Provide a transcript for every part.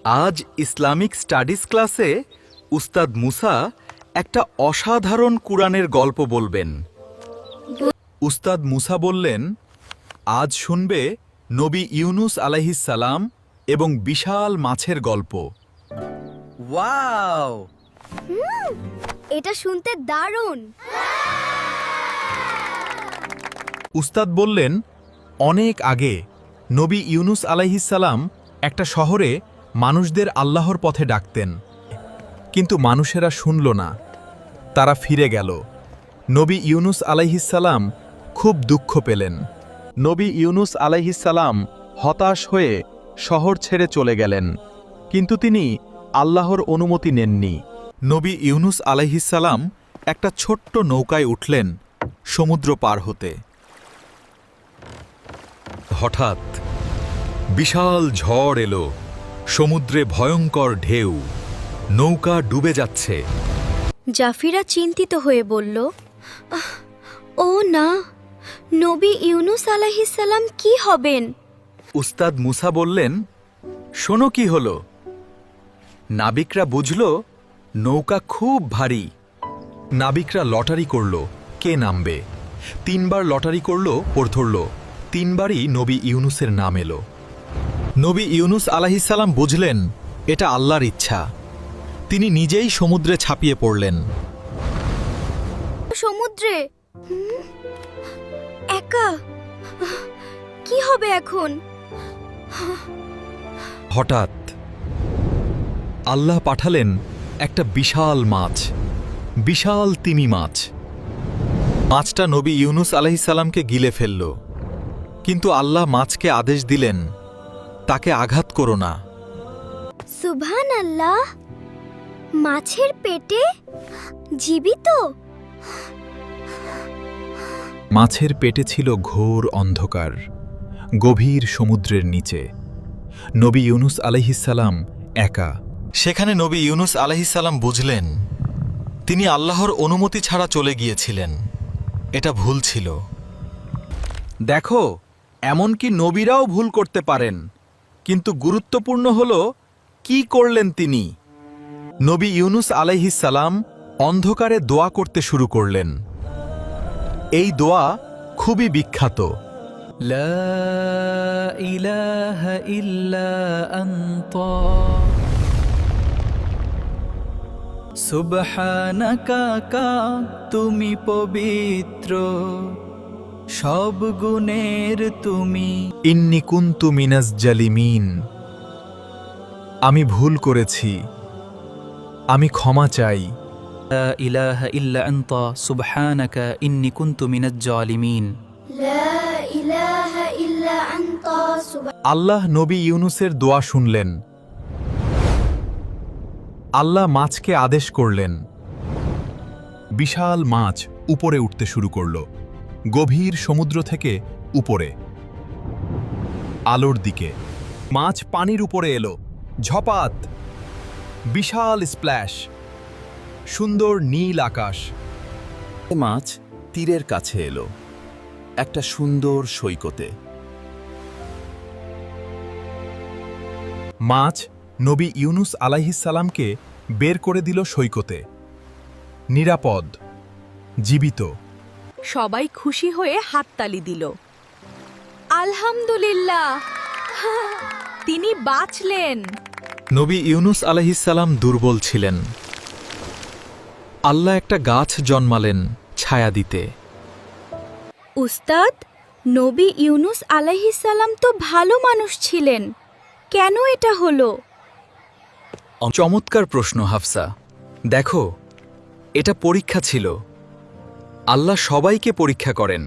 আজ Islamic studies ক্লাসে উস্তাদ মুসা একটা অসাধারণ কুরআনের গল্প বলবেন। উস্তাদ মুসা বললেন, আজ শুনবে নবী ইউনুস আলাইহিস সালাম এবং বিশাল মাছের গল্প। ওয়াও, এটা শুনতে দারুণ। উস্তাদ বললেন, অনেক আগে নবী ইউনুস আলাইহিস সালাম একটা শহরে মানুষদের আল্লাহর পথে ডাকতেন, কিন্তু মানুষেরা শুনল না, তারা ফিরে গেল। নবী ইউনুস আলাইহিস সালাম খুব দুঃখ পেলেন। নবী ইউনুস আলাইহিস সালাম হতাশ হয়ে শহর ছেড়ে চলে গেলেন, কিন্তু তিনি আল্লাহর অনুমতি নেননি। নবী ইউনুস আলাইহিস সালাম একটা ছোট্ট নৌকায় উঠলেন সমুদ্র পার হতে। হঠাৎ বিশাল ঝড় এলো, সমুদ্রে ভয়ঙ্কর ঢেউ, নৌকা ডুবে যাচ্ছে। জাফিরা চিন্তিত হয়ে বলল, ও না, নবী ইউনুস আলাইহিস সালাম কি হবেন? উস্তাদ মুসা বললেন, শোনো কি হলো। নাবিকরা বুঝল নৌকা খুব ভারী। নাবিকরা লটারি করল কে নামবে। 3 বার লটারি করল, ওর ধরল 3 বারই নবী ইউনুসের নাম এলো। নবী ইউনুস আলাইহিস সালাম বুঝলেন এটা আল্লাহর ইচ্ছা। তিনি নিজেই সমুদ্রে ছাপিয়ে পড়লেন। সমুদ্রে একা কি হবে এখন? হঠাৎ আল্লাহ পাঠালেন একটা বিশাল মাছ, বিশাল তিমি মাছ। মাছটা নবী ইউনুস আলাইহিস সালামকে গিলে ফেলল, কিন্তু আল্লাহ মাছকে আদেশ দিলেন, তাকে আঘাত করো না। সুবহানাল্লাহ, মাছের পেটে জীবিত? মাছের পেটে ছিল ঘোর অন্ধকার, গভীর সমুদ্রের নিচে। নবী ইউনুস আলাইহিস সালাম একা। সেখানে নবী ইউনুস আলাইহিস সালাম বুঝলেন তিনি আল্লাহর অনুমতি ছাড়া চলে গিয়েছিলেন। এটা ভুল ছিল। দেখো, এমনকি নবীরাও ভুল করতে পারেন, কিন্তু গুরুত্বপূর্ণ হল কি করলেন তিনি। নবী ইউনুস আলাইহিস সালাম অন্ধকারে দোয়া করতে শুরু করলেন। এই দোয়া খুবই বিখ্যাত। লা ইলাহা ইল্লা আনতা সুবহানাকা, তুমি পবিত্র, সব গুণের তুমি। ইন্নী কুনতু মিনাজ জালিমিন, আমি ভুল করেছি, আমি ক্ষমা চাই। লা ইলাহা ইল্লা আনতা সুবহানাকা ইন্নী কুনতু মিনাজ জালিমিন। লা ইলাহা ইল্লা আনতা আল্লাহ নবী ইউনুসের দোয়া শুনলেন। আল্লাহ মাছকে আদেশ করলেন। বিশাল মাছ উপরে উঠতে শুরু করল, গভীর সমুদ্র থেকে উপরে আলোর দিকে। মাছ পানির উপরে এলো, ঝপাত, বিশাল স্প্ল্যাশ, সুন্দর নীল আকাশ। মাছ তীরের কাছে এলো, একটা সুন্দর সৈকতে। মাছ নবী ইউনুস আলাইহিস সালামকে বের করে দিল সৈকতে, নিরাপদ, জীবিত। সবাই খুশি হয়ে হাততালি দিল। আলহামদুলিল্লাহ, তিনি বাঁচলেন। নবী ইউনুস আলাইহিস সালাম দুর্বল ছিলেন। আল্লাহ একটা গাছ জন্মালেন ছায়া দিতে। উস্তাদ, নবী ইউনুস আলাইহিস সালাম তো ভালো মানুষ ছিলেন, কেন এটা হলো? চমৎকার প্রশ্ন হাফসা। দেখো, এটা পরীক্ষা ছিল। আল্লাহ সবাইকে পরীক্ষা করেন।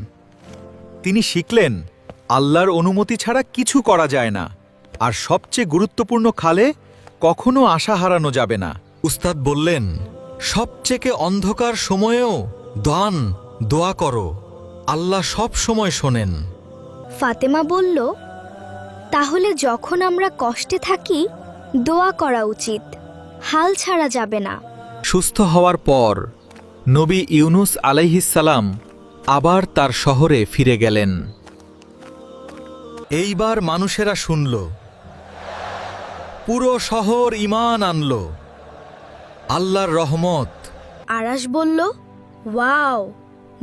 তিনি শিখলেন আল্লাহর অনুমতি ছাড়া কিছু করা যায় না, আর সবচেয়ে গুরুত্বপূর্ণ খালে কখনো আশা হারানো যাবে না। উস্তাদ বললেন, সবচেয়ে অন্ধকার সময়েও দোয়া করো, আল্লাহ সব সময় শোনেন। ফাতেমা বলল, তাহলে যখন আমরা কষ্টে থাকি দোয়া করা উচিত, হাল ছাড়া যাবে না। সুস্থ হওয়ার পর নবী ইউনুস আলাইহিস সালাম আবার তার শহরে ফিরে গেলেন। এইবার মানুষেরা শুনল পুরো শহর ঈমান আনল। আল্লাহর রহমত। আরাশ বলল, ওয়াও,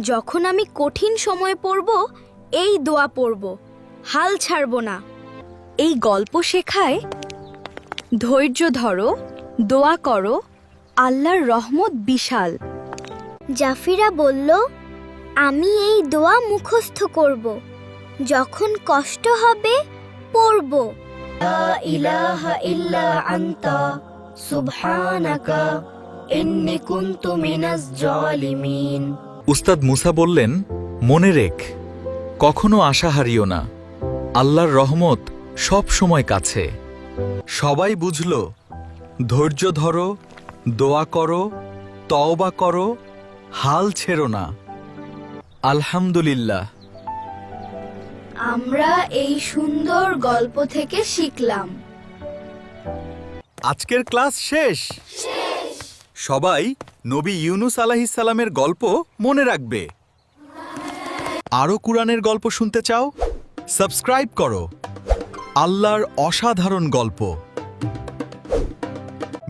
যখন আমি কঠিন সময় পড়ব এই দোয়া পড়ব, হাল ছাড়ব না। এই গল্প শেখায় ধৈর্য ধরো, দোয়া করো, আল্লাহর রহমত বিশাল। জাফিরা বলল, আমি এই দোয়া মুখস্থ করব, যখন কষ্ট হবে পড়ব। লা ইলাহা ইল্লা আনতা সুবহানাকা ইন্নী কুনতু মিনাজ জালিমিন। উস্তাদ মুসা বললেন, মনে রেখ, কখনো আশা হারিও না, আল্লাহর রহমত সব সময় কাছে। সবাই বুঝল, ধৈর্য ধরো, দোয়া করো, তওবা করো, হাল ছেড়ো না। আলহামদুলিল্লাহ। আমরা এই সুন্দর গল্প থেকে শিখলাম। আজকের ক্লাস শেষ। সবাই নবী ইউনুস আলাইহিসসালামের গল্প মনে রাখবে। আরও কুরআনের গল্প শুনতে চাও? সাবস্ক্রাইব করো। আল্লাহর অসাধারণ গল্প।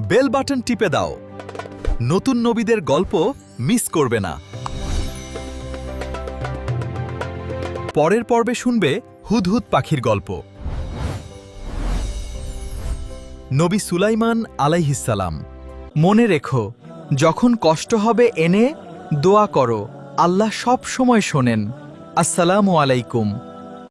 বেল বাটন টিপে দাও, নতুন নবীদের গল্প মিস করবে না। পরের পর্বে শুনবে হুদহুদ পাখির গল্প। নবী সুলাইমান আলাইহিসসালাম। মনে রেখো, যখন কষ্ট হবে এনে দোয়া করো, আল্লাহ সব সময় শোনেন। আসসালামু আলাইকুম।